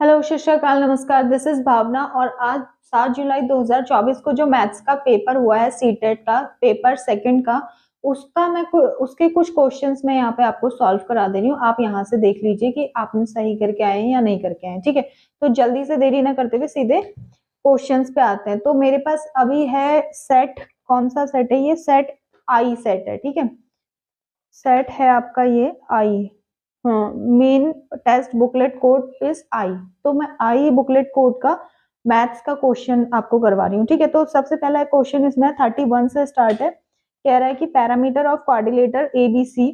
Hello शिष्यकाल नमस्कार। This is भावना और आज 7 जुलाई 2024 को जो मैथ्स का पेपर हुआ है सीटेट का पेपर सेकंड का उसके कुछ क्वेश्चंस मैं यहाँ पे आपको सॉल्व करा दे रही हूँ। आप यहाँ से देख लीजिए कि आपने सही करके आए हैं या नहीं करके आए हैं। ठीक है, तो जल्दी से देरी ना करते हुए सीधे क्वेश्चंस पे आते हैं। तो मेरे पास अभी है सेट, कौन सा सेट है ये? सेट आई सेट है। ठीक है, सेट है आपका ये आई। हाँ, main test booklet code is I. तो मैं आई बुकलेट कोड का मैथ्स का क्वेश्चन आपको करवा रही हूँ। ठीक है, तो सबसे पहला क्वेश्चन इसमें 31 से स्टार्ट है। कह रहा है कि parameter of quadrilateral A B C.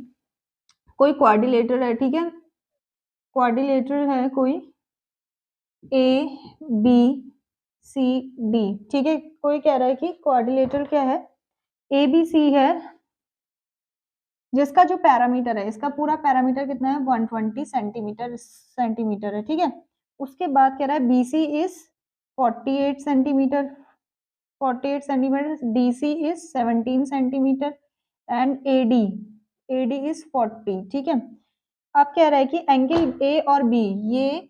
कोई क्वाड्रिलेटर है, ठीक है, क्वाड्रिलेटर है कोई ए बी सी डी। ठीक है, कोई कह रहा है कि क्वाड्रिलेटर क्या है, ए बी सी है, जिसका जो पैरामीटर है, इसका पूरा पैरामीटर कितना है 120 सेंटीमीटर है। ठीक है, उसके बाद कह रहा है BC is 48 centimetre, 48 centimetre, DC is 17 centimetre and AD is 40। ठीक है, अब कह रहा है कि एंगल A और B, ये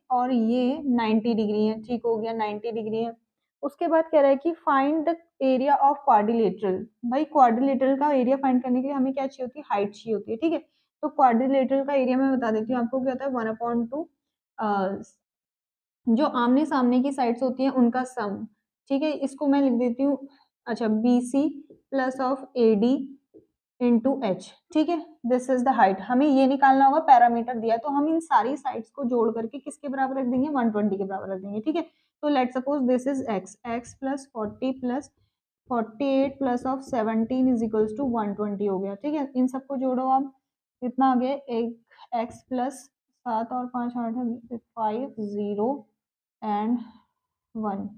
90 डिग्री है। ठीक हो गया, 90 डिग्री है। उसके बाद कह रहा है कि find the area of quadrilateral. भाई क्वाड्रिलेटरल का एरिया फाइंड करने के लिए हमें क्या चाहिए होती है? हाइट चाहिए होती है। ठीक है, तो क्वाड्रिलेटरल का एरिया मैं बता देती हूँ आपको क्या होता है, 1/2 जो आमने सामने की साइड्स होती हैं उनका सम। ठीक है, इसको मैं लिख देती हूँ, अच्छा, BC plus of AD into H. ठीक है, दिस इज द हाइट। हमें ये निकालना होगा, पैरामीटर दिया है तो हम इन सारी साइड्स को जोड़ करके किसके बराबर रख देंगे? 120 के बराबर रख देंगे। ठीक है, तो let suppose this is x plus 40 plus 48 plus of 17 is equals to 120 हो गया। ठीक है, इन सबको जोड़ो आप, कितना आ गया? एक x प्लस 7 और 5 8 है 5 0 एंड 1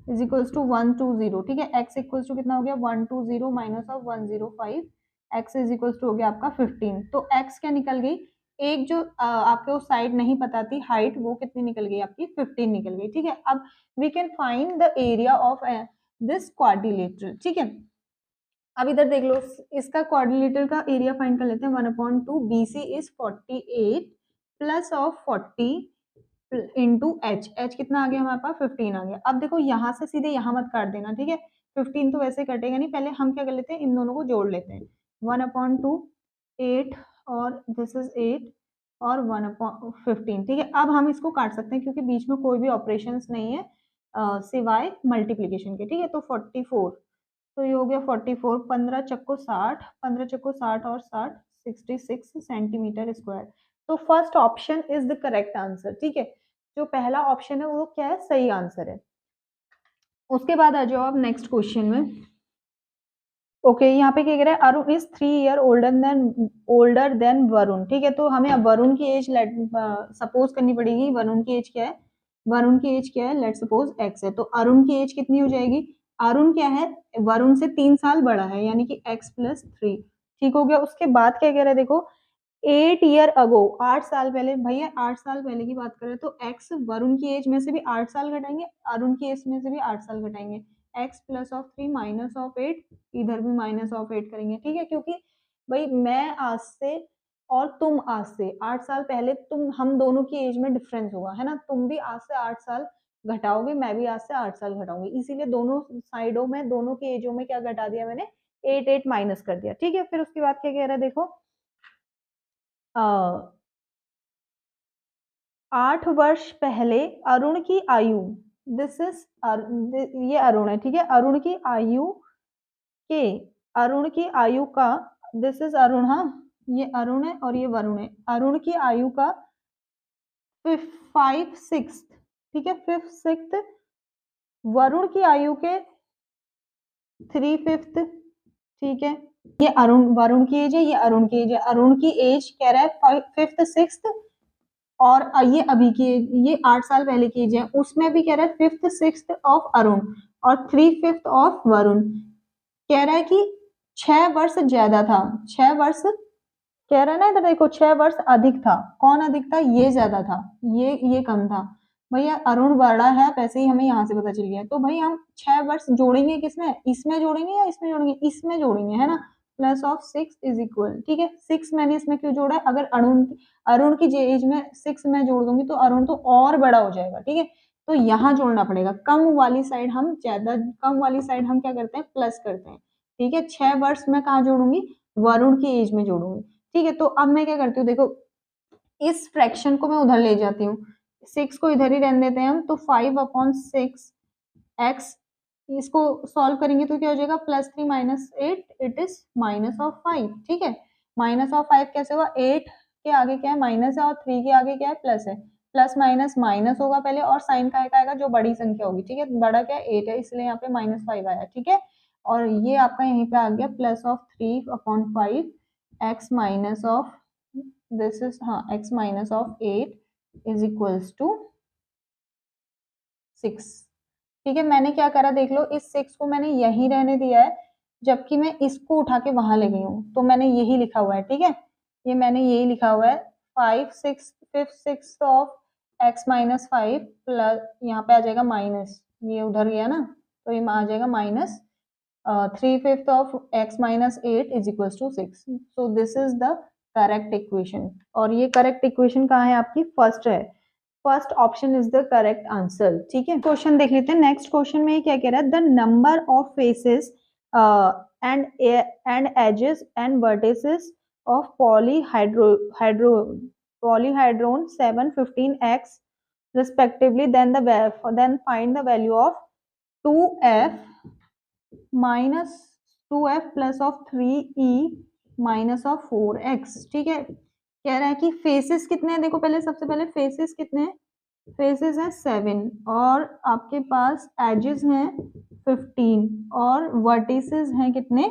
इज इक्वल्स टू 120। ठीक है, x इक्वल्स टू कितना हो गया? 120 minus of 105, x is equals to हो गया आपका 15। तो x क्या निकल गई? एक जो आपके वो साइड नहीं पता थी हाइट, वो कितनी निकल गई? आपकी 15 निकल गई। ठीक है, अब we can find the area of this quadrilateral. ठीक है, अब इधर देख लो, इसका क्वाड्रिलेटरल का एरिया फाइंड कर लेते हैं। 1/2 BC is 48 plus of 40 into H कितना आ गया हमारे पास? 15 आ गया। अब देखो यहाँ से सीधे यहाँ मत काट देना। ठीक है, 15 तो वैसे कटेगा नहीं, पहले हम क्या कर लेते हैं, इन दोनों को जोड़ लेते हैं। 1/2 8 और दिस इज 8 और 1/15। ठीक है, अब हम इसको काट सकते हैं क्योंकि बीच में कोई भी ऑपरेशंस नहीं है सिवाय मल्टीप्लीकेशन के। ठीक है, तो 44, तो ये हो गया 44, 15 चक्को 60, 15 चक्को 60 और 60 66 सेंटीमीटर स्क्वायर। तो first option is the correct answer. ठीक है, जो पहला ऑप्शन है वो क्या है? सही आंसर है। उसके बाद आ जाओ आप नेक्स्ट क्वेश्चन में। ओके, यहाँ पे क्या कह रहा है? Arun is 3 year older than Varun. ठीक है, तो हमें अब वरुण की एज सपोज करनी पड़ेगी। वरुण की एज क्या है? वरुण की एज क्या है? लेट सपोज x है, तो अरुण की एज कितनी हो जाएगी? अरुण क्या है? वरुण से 3 साल बड़ा है, यानी कि x प्लस 3। ठीक हो गया। उसके बाद क्या कह रहा है देखो, 8 ईयर अगो, 8 साल पहले। भैया 8 साल पहले की बात करें तो x वरुण की एज में से भी 8 साल घटाएंगे, अरुण की एज में से भी 8 साल घटाएंगे। x plus of 3 minus of 8, इधर भी माइनस ऑफ 8 करेंगे। ठीक है, क्योंकि भाई मैं आज से और तुम आज से 8 साल पहले, तुम हम दोनों की एज में डिफरेंस होगा, है ना? तुम भी आज से 8 साल घटाओगे, मैं भी आज से 8 साल घटाऊंगी, इसीलिए दोनों साइडों में, दोनों की एजों में क्या घटा दिया मैंने? 8 माइनस कर दिया। ठीक है, फिर उसके बाद क्या कह रहा है देखो, 8 वर्ष पहले अरुण की आयु, दिस इज ये अरुण है। ठीक है, अरुण की आयु के, अरुण की आयु का, दिस इज अरुण, हाँ, ये अरुण है और ये वरुण है। अरुण की आयु का 5/6, ठीक है, 5/6, वरुण की आयु के 3/5। ठीक है, ये अरुण, वरुण की एज है, ये अरुण की एज है। अरुण की एज कह रहा है 5th 6th, और ये अभी की, ये 8 साल पहले की एज है, उसमें भी कह रहा है 5th 6th ऑफ अरुण और 3/5 ऑफ वरुण। कह रहा है कि 6 वर्ष ज्यादा था, 6 वर्ष कह रहा है ना, इधर देखो 6 वर्ष अधिक था। कौन अधिक था? ये ज्यादा था, ये कम था। भैया अरुण बड़ा है, पैसे ही हमें यहाँ से पता चल गया। तो भाई हम 6 वर्ष जोड़ेंगे किसमें? इसमें जोड़ेंगे या इसमें जोड़ेंगे? इसमें जोड़ेंगे, है ना? प्लस ऑफ 6 इज इक्वल, ठीक है 6 मैंने इसमें क्यों जोड़ा है, अगर अरुण की एज में 6 मैं जोड़ दूंगी तो अरुण तो और बड़ा हो जाएगा, ठीक है, तो यहाँ जोड़ना पड़ेगा, कम वाली साइड हम ज्यादा, कम वाली साइड हम क्या करते हैं प्लस करते हैं, ठीक है 6 वर्ष मैं कहाँ जोड़ूंगी, वरुण की एज में जोड़ूंगी, ठीक है। तो अब मैं क्या करती हूँ, देखो इस फ्रैक्शन को मैं उधर ले जाती हूँ, 6 को इधर ही रहने देते हैं हम, तो 5/6 एक्स, इसको सॉल्व करेंगे तो क्या हो जाएगा, +3 - 8 इट इज -5, ठीक है, -5 कैसे हुआ, 8 के आगे क्या है माइनस है और 3 के आगे क्या है प्लस है, प्लस माइनस माइनस होगा पहले और साइन का आएगा जो बड़ी संख्या होगी, ठीक है, बड़ा क्या है 8 है इसलिए यहाँ पे -5 आया, ठीक है, और ये आपका यहीं पे आ गया +3/5 x minus of this is हाँ x -8 इज इक्वल्स टू 6, ठीक है। मैंने क्या करा देख लो, इस 6 को मैंने यहीं रहने दिया है जबकि मैं इसको उठा के वहां ले गई हूँ, तो मैंने यही लिखा हुआ है, ठीक है, ये मैंने यही लिखा हुआ है 5/6 ऑफ x-5 प्लस यहाँ पे आ जाएगा माइनस, ये उधर गया ना तो ये आ जाएगा minus 3/5 of x-8 is equals to 6, so this is the correct equation, और ये करेक्ट इक्वेशन कहाँ है आपकी, फर्स्ट है, first option is the correct answer, ठीक है। क्वेश्चन देख लेते हैं, नेक्स्ट क्वेश्चन में क्या कह रहा है, the number of faces and edges and vertices of polyhedron 7 15x respectively, then find the value of 2f minus 2f plus of 3e minus of 4x, ठीक है। कह रहा है कि फेसेस कितने हैं, देखो पहले सबसे पहले फेसेस कितने हैं, फेसेस है 7 और आपके पास एजेस हैं 15 और वर्टिसेस हैं कितने,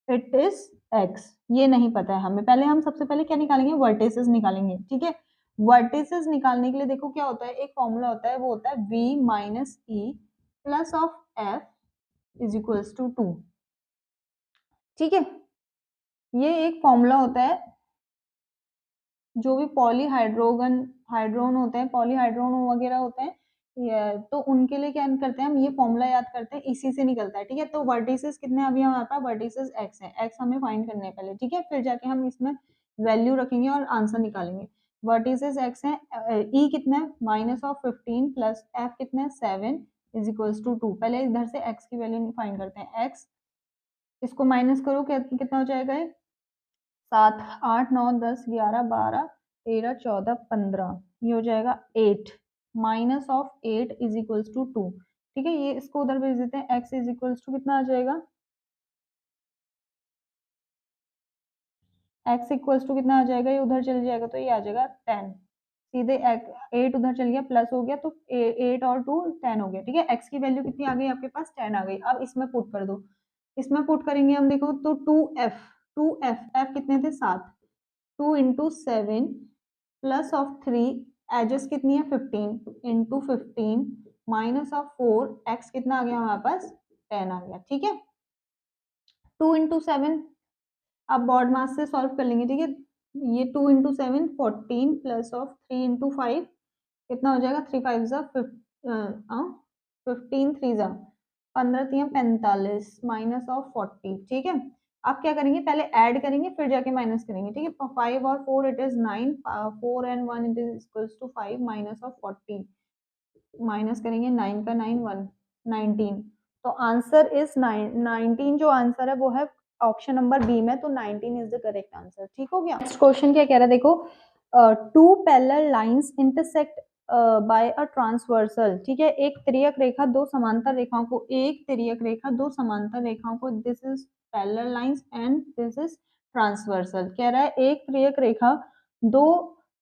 इट इज x, ये नहीं पता है हमें, पहले हम सबसे पहले क्या निकालेंगे, वर्टिसेस निकालेंगे, ठीक है। वर्टिसेस निकालने के लिए देखो क्या होता है, एक फॉर्मूला होता है, वो होता है v minus e plus of f is equals to 2, ठीक है, ये एक फॉर्मूला होता है, जो भी हाइड्रोन होते हैं, पॉलीहाइड्रोन वगैरह होते हैं, तो उनके लिए क्या करते हैं हम, ये फॉर्मूला याद करते हैं, इसी से निकलता है, ठीक है। तो वर्टिसेस कितने अभी हमारे पास, वर्टिसेस x है, x हमें फाइंड करने हैं पहले, ठीक है, फिर जाके हम इसमें वैल्यू रखेंगे और आंसर निकालेंगे। वर्टिसेस x है, e कितना है -15 प्लस f कितना है 7 इज इक्वल्स टू 2, पहले इधर से x की वैल्यू फाइंड करते हैं, x इसको माइनस करो कितना हो जाएगा, 7 8 9 10 11 12 13 14 15, ये हो जाएगा 8 minus of 8 is equals to 2, ठीक है, ये इसको उधर भेज देते हैं, x इज इक्वल्स टू कितना आ जाएगा, x इक्वल्स टू कितना आ जाएगा, ये उधर चल जाएगा तो ये आ जाएगा 10, सीधे 8 उधर चल गया प्लस हो गया तो 8 और 2 10 हो गया, ठीक है, x की वैल्यू कितनी आ गई आपके पास 10 आ गई, अब इसमें पुट कर दो, इसमें पुट करेंगे हम, देखो तो 2f कितने थे 7, 2 इंटू 7 प्लस ऑफ 3 एजेस कितनी है 15 इंटू 15 माइनस ऑफ 4 एक्स कितना आ गया हमारे पास 10 आ गया, ठीक है। 2 इंटू 7 आप बॉड मास से सॉल्व कर लेंगे, ठीक है, ये 2 इंटू 7 14 प्लस ऑफ 3 इंटू 5 कितना हो जाएगा, 3 5 जा 15 3 जा 15 3 45 माइनस ऑफ 40, ठीक है। आप क्या करेंगे, पहले ऐड करेंगे फिर जाके माइनस करेंगे, ठीक है, 5 और 4 it is 9, 4 and 1 it is equals to 5 minus of 40, minus करेंगे 9 का 9 1 19, तो आंसर इज 19, जो आंसर है वो है ऑप्शन नंबर बी में, तो 19 इज द करेक्ट आंसर, ठीक हो गया। नेक्स्ट क्वेश्चन क्या कह रहा है, देखो 2 parallel lines intersect by a transversal, ठीक है, एक तिर्यक रेखा दो समांतर रेखाओं को, एक तिर्यक रेखा दो समांतर रेखाओं को, this is parallel lines and this is transversal, कह रहा है एक तिर्यक रेखा दो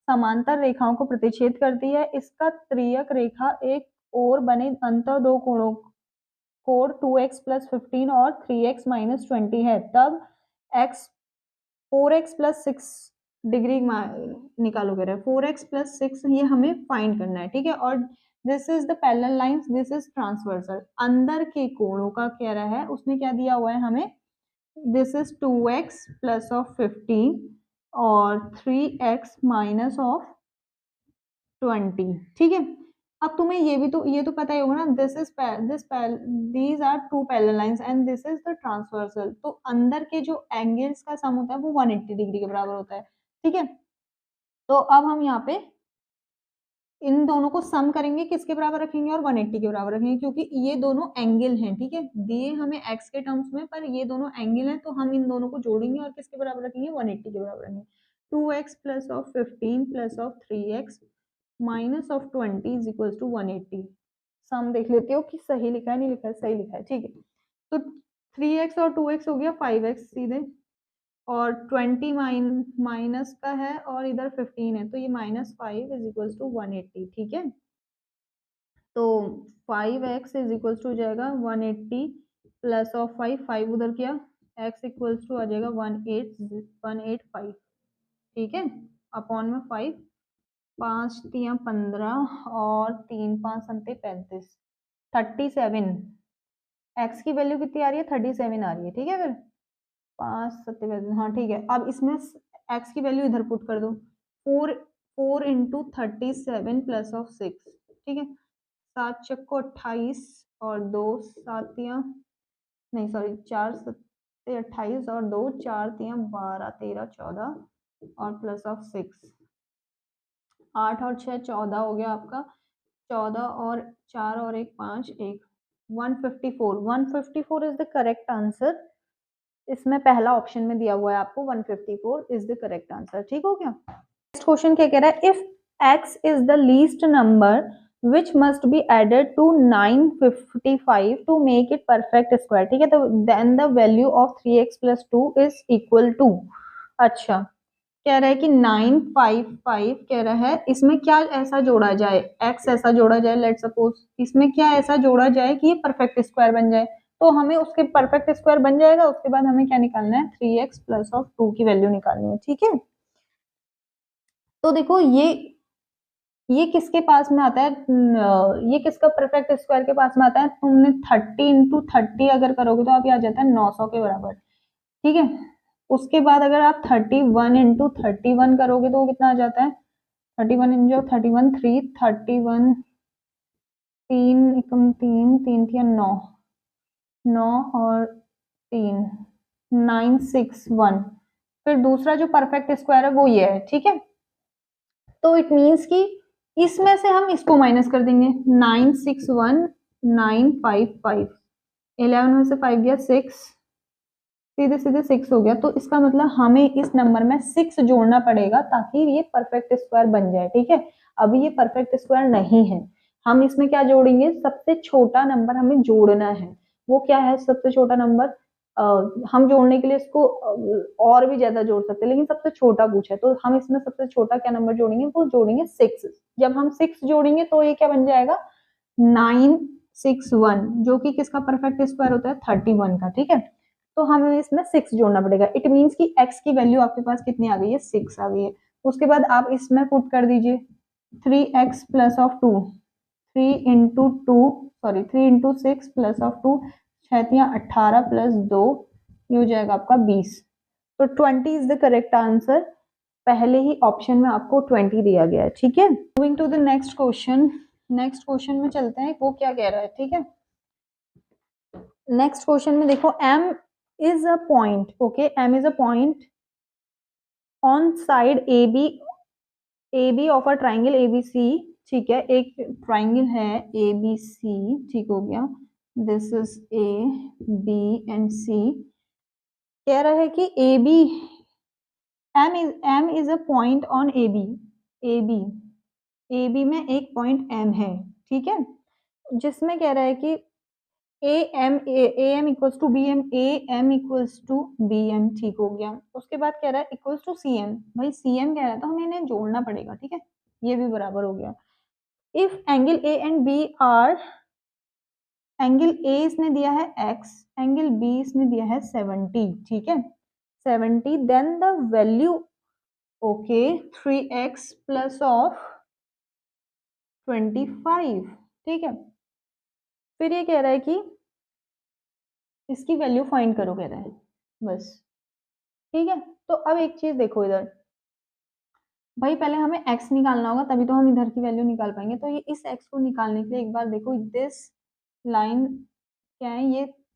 समांतर रेखाओं को प्रतिच्छेद करती है, इसका तिर्यक रेखा एक और बने अंतर दो कोणों कोण 2x + 15 और 3x - 20 है, तब x 4x + 6 डिग्री निकालो, कह रहे हैं 4x + 6, ये हमें फाइंड करना है, ठीक है, और this is the parallel lines, this is transversal, अंदर के कोणों का कह रहा है, उसने क्या दिया हुआ है हमें, this is 2x plus of 15 और 3x माइनस ऑफ 20, ठीक है। अब तुम्हें ये तो पता ही होगा ना, these are two parallel lines and this is the transversal, तो अंदर के जो एंगल्स का सम होता है वो 180 डिग्री के बराबर होता है, ठीक है। तो अब हम यहाँ पे इन दोनों को सम करेंगे, किसके बराबर रखेंगे और 180 के बराबर रखेंगे, क्योंकि ये दोनों एंगल हैं, ठीक है, दिए हमें x के टर्म्स में, पर ये दोनों एंगल हैं, तो हम इन दोनों को जोड़ेंगे और किसके बराबर रखेंगे, 180 के बराबर रखेंगे। 2x plus of 15 plus of 3x minus of 20 is equal to 180। Sum देख लेते हो कि सही लिखा है नहीं लिखा है, सही लिखा है, ठीक है। तो 3x और 2x हो गया 5x सीधे, और 20 माइनस का है और इधर 15 है, तो ये -5 इज इक्वल टू 180, ठीक है। तो 5x इज इक्वल टू हो जाएगा 180 प्लस ऑफ 5 उधर किया, x इक्वल टू आ जाएगा 185, ठीक है, अपॉन में 5, 5 तिया 15 और 3 5 संते 35, 37, x की वैल्यू कितनी आ रही है, 37 आ रही है, ठीक है। फिर 5 सत्ते, हाँ ठीक है। अब इसमें x की वैल्यू इधर पुट कर दो, 4 इंटू 37 प्लस ऑफ 6, ठीक है, 7 चक्को 28 और 2 सातियाँ, नहीं सॉरी 4 सत्ते 28 और 2 4 तिया 12 13 14 और प्लस ऑफ 6, 8 और 6 14 हो गया आपका, 14 और 4 और 1 5 1, 154 इज द करेक्ट आंसर। इसमें पहला ऑप्शन में दिया हुआ है आपको 154 इज द करेक्ट आंसर, ठीक हो गया। नेक्स्ट क्वेश्चन क्या कह रहा है, if x is the least number which must be added to 955 to make it perfect square, ठीक है, तो then the value of 3x plus 2 is equal to, अच्छा कह रहा है कि 955 कह रहा है इसमें क्या ऐसा जोड़ा जाए, x ऐसा जोड़ा जाए, लेट सपोज इसमें क्या ऐसा जोड़ा जाए कि ये परफेक्ट स्क्वायर बन जाए, तो हमें उसके परफेक्ट स्क्वायर बन जाएगा, उसके बाद हमें क्या निकालना है, 3x प्लस ऑफ 2 की वैल्यू निकालनी है, ठीक है। तो देखो ये किसके पास में आता है, ये किसका परफेक्ट स्क्वायर के पास में आता है, तुमने 30 इंटू 30 अगर करोगे तो आप आ जाता है 900 के बराबर, ठीक है। उसके बाद अगर आप 31 इंटू 31 करोगे तो वो कितना आ जाता है, 31 इंटू 31 3 31 तीन एकम तीन तीन थी 9 9 और 3 961, फिर दूसरा जो परफेक्ट स्क्वायर है वो ये है, ठीक है। तो इट मीन्स कि इसमें से हम इसको माइनस कर देंगे, 961955, 11 में से 5 गया 6, सीधे सीधे 6 हो गया, तो इसका मतलब हमें इस नंबर में 6 जोड़ना पड़ेगा ताकि ये परफेक्ट स्क्वायर बन जाए, ठीक है। अभी ये परफेक्ट स्क्वायर नहीं है, हम इसमें क्या जोड़ेंगे, सबसे छोटा नंबर हमें जोड़ना है, वो क्या है सबसे छोटा नंबर, हम जोड़ने के लिए इसको और भी ज्यादा जोड़ सकते हैं, लेकिन सबसे छोटा पूछा है तो हम इसमें सबसे छोटा क्या नंबर जोड़ेंगे, वो जोड़ेंगे 6। जब हम 6 जोड़ेंगे तो ये क्या बन जाएगा, 961, जो कि किसका परफेक्ट स्क्वायर होता है, 31 का, ठीक है। तो हमें इसमें 6 जोड़ना पड़ेगा, इट मीन्स कि x की वैल्यू आपके पास कितनी आ गई है, 6 आ गई है। उसके बाद आप इसमें पुट कर दीजिए 3x plus of 2, 3 into 2 sorry 3 into 6 plus of 2, 18 plus 2, ये हो जाएगा आपका 20, तो 20 इज द करेक्ट आंसर, पहले ही ऑप्शन में आपको 20 दिया गया है, ठीक है। Moving to the next question, next question में चलते हैं, वो क्या कह रहा है, ठीक है। नेक्स्ट क्वेश्चन में देखो, m is a point, okay, m is a point on side AB of a triangle ABC, ठीक है, एक ट्राइंगल है ABC, ठीक हो गया, this is A B and C, कह रहा है कि AB m is a point on AB AB में एक पॉइंट m है, ठीक है, जिसमें कह रहा है कि AM equals to BM, AM equals to BM, ठीक हो गया। उसके बाद कह रहा है इक्वल्स टू CM, भाई CM कह रहा है तो हमें इन्हें जोड़ना पड़ेगा, ठीक है, ये भी बराबर हो गया। If angle A and B are, angle A इसने दिया है x, एंगल B इसने दिया है 70, ठीक है, 70, then the value, okay, 3x plus of 25, ठीक है। फिर ये कह रहा है कि इसकी वैल्यू फाइंड करो, कह रहा है बस, ठीक है। तो अब एक चीज देखो इधर, भाई पहले हमें x निकालना होगा, तभी तो हम इधर की वैल्यू निकाल पाएंगे। तो ये इस x को निकालने के लिए एक बार देखो, दिस लाइन क्या है,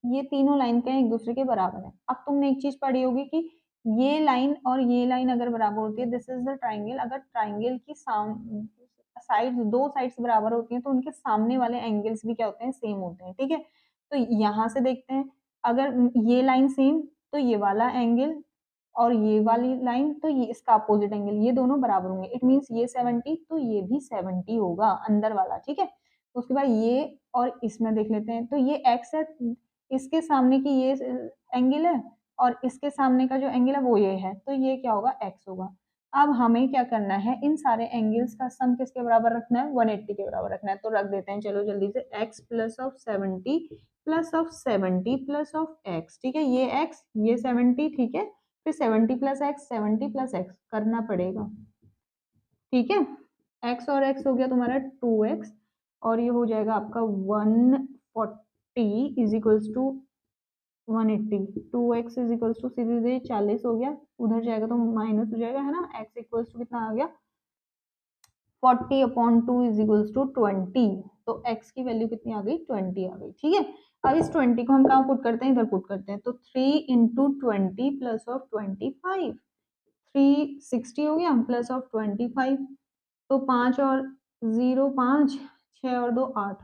ये तीनों लाइन क्या है, एक दूसरे के बराबर है। अब तुमने एक चीज पढ़ी होगी कि ये लाइन और ये लाइन अगर बराबर होती है, दिस इज द ट्राइंगल, अगर ट्राइंगल की साइड, दो साइड्स बराबर होती हैं तो उनके सामने वाले एंगल्स भी क्या होते हैं, सेम होते हैं। ठीक है, तो यहाँ से देखते हैं, अगर ये लाइन सेम, तो ये वाला एंगल और ये वाली लाइन, तो ये इसका अपोजिट एंगल, ये दोनों बराबर होंगे। इट मीन्स ये 70 तो ये भी 70 होगा, अंदर वाला। ठीक है, उसके बाद ये और इसमें देख लेते हैं, तो ये x है, इसके सामने की ये एंगल है और इसके सामने का जो एंगल है वो ये है, तो ये क्या होगा, x होगा। अब हमें क्या करना है, इन सारे एंगल्स का सम किसके बराबर रखना है, 180 के बराबर रखना है। तो रख देते हैं, चलो जल्दी से, x plus of 70 plus of 70 plus of x। ठीक है, ये x ये 70, ठीक है, फिर 70 प्लस एक्स, 70 प्लस एक्स करना पड़ेगा। ठीक है, x और x हो गया तुम्हारा 2x, और ये हो जाएगा आपका 140 is equals to 180। 2x is equals to सीधे सीधे 40 हो गया, उधर जाएगा तो माइनस हो जाएगा, है ना। x इक्वल्स टू कितना आ गया, 40/2 इज इक्वल्स टू 20। तो x की वैल्यू कितनी आ गई, 20 आ गई। ठीक है, अब इस 20 को हम कहाँ पुट करते हैं, इधर पुट करते हैं। तो 3 इंटू 20 प्लस ऑफ 25, 360 हो गया, प्लस ऑफ 25, तो 5 और 0 5, 6 और 2 8,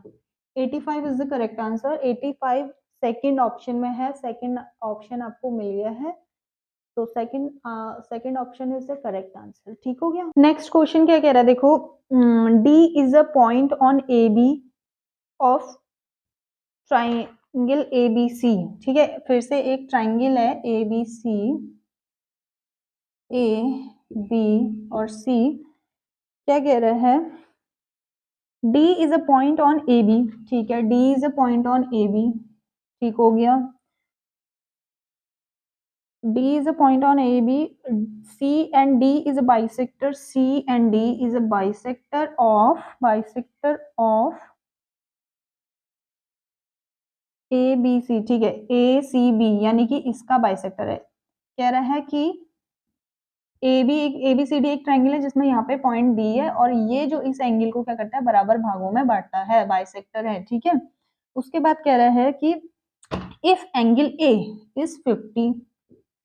85 is the correct answer. 85 second option में है, सेकंड ऑप्शन आपको मिल गया है, तो second option is the correct answer. ठीक हो गया। नेक्स्ट क्वेश्चन क्या कह रहा है, देखो, D is a point on A B of triangle A B C. ठीक है, फिर से एक ट्राइंगल है ए बी सी, ए बी और सी। क्या कह रहा है, D is a point on A B. ठीक है, D is a point on A B, ठीक हो गया। D is a point on AB, C and D is a bisector, C and D is a bisector of A B C. ठीक है, ए C B यानी कि इसका bisector है। कह रहा है कि ए बी सी डी एक ट्राइंगल है जिसमें यहाँ पे पॉइंट डी है, और ये जो इस एंगल को क्या करता है, बराबर भागों में बांटता है, बाइसेक्टर है। ठीक है, उसके बाद कह रहा है कि इफ एंगल ए इज 50,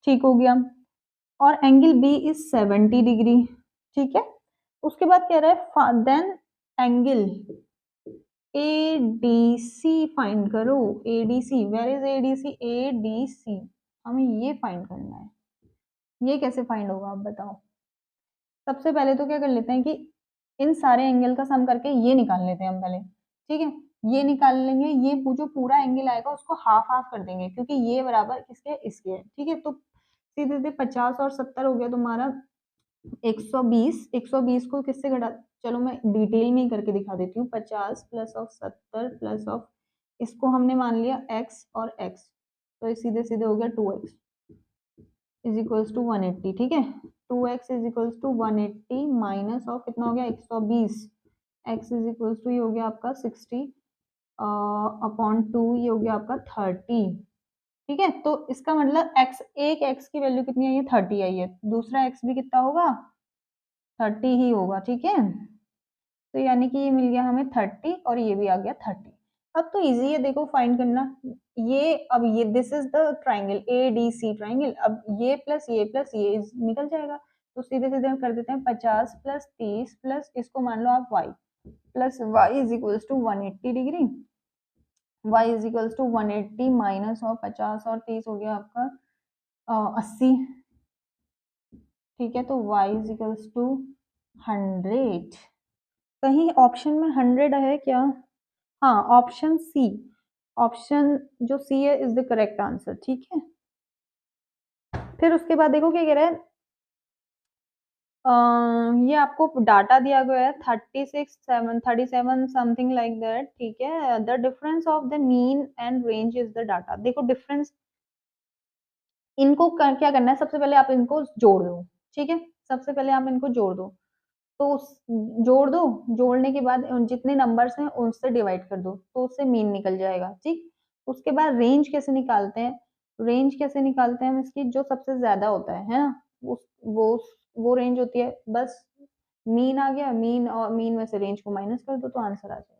ठीक हो गया, और एंगल बी इज 70 डिग्री। ठीक है, उसके बाद कह रहा है then angle A D C find करो। A D C, where is A D C, A D C हमें ये फाइंड करना है। ये कैसे फाइंड होगा, आप बताओ। सबसे पहले तो क्या कर लेते हैं कि इन सारे एंगल का सम करके ये निकाल लेते हैं हम पहले। ठीक है, ये निकाल लेंगे, ये जो पूरा एंगल आएगा उसको हाफ हाफ कर देंगे, क्योंकि ये बराबर किसके, इसके है। ठीक है, तो सीधे सीधे 50 और 70 हो गया तुम्हारा 120। 120 को किससे घटा, चलो मैं डिटेल में ही करके दिखा देती हूँ। 50 प्लस ऑफ 70 प्लस ऑफ, इसको हमने मान लिया x और x, तो ये सीधे सीधे हो गया 2x इज इक्वल्स टू 180। ठीक है, 2x is equals to 180 minus of कितना हो गया 120, x इज इक्वल्स टू ये हो गया आपका 60 अपॉन 2, ये हो गया आपका 30। ठीक है, तो इसका मतलब x, एक x की वैल्यू कितनी आई है, 30 आई है, दूसरा x भी कितना होगा, 30 ही होगा। ठीक है, तो यानी कि ये मिल गया हमें 30 और ये भी आ गया 30। अब तो इजी है, देखो फाइंड करना। ये अब ये this is the triangle A D C triangle, अब ये प्लस ये निकल जाएगा, तो सीधे सीधे हम कर देते हैं 50 प्लस 30 प्लस इसको मान लो आप y, plus y is equals to 180 degree, y is equals to 180 minus और 50 और 30 हो गया आपका 80। ठीक है, तो y इज इक्वल्स टू 100। कहीं ऑप्शन में 100 है क्या, हाँ ऑप्शन सी, ऑप्शन जो सी है इज द करेक्ट आंसर। ठीक है, फिर उसके बाद देखो क्या कह रहा है, ये आपको डाटा दिया गया है 37 समथिंग लाइक दैट। ठीक है, the difference of the mean and range is the data. देखो डिफरेंस, इनको क्या करना है, सबसे पहले आप इनको जोड़ दो। ठीक है, सबसे पहले आप इनको जोड़ दो, तो जोड़ दो, जोड़ने के बाद जितने नंबर्स हैं उससे डिवाइड कर दो, तो उससे मीन निकल जाएगा। ठीक, उसके बाद रेंज कैसे निकालते हैं, रेंज कैसे निकालते हैं हम इसकी, जो सबसे ज्यादा होता है ना, उस वो रेंज होती है, बस मीन आ गया, मीन और मीन में से रेंज को माइनस कर दो तो आंसर आ जाएगा।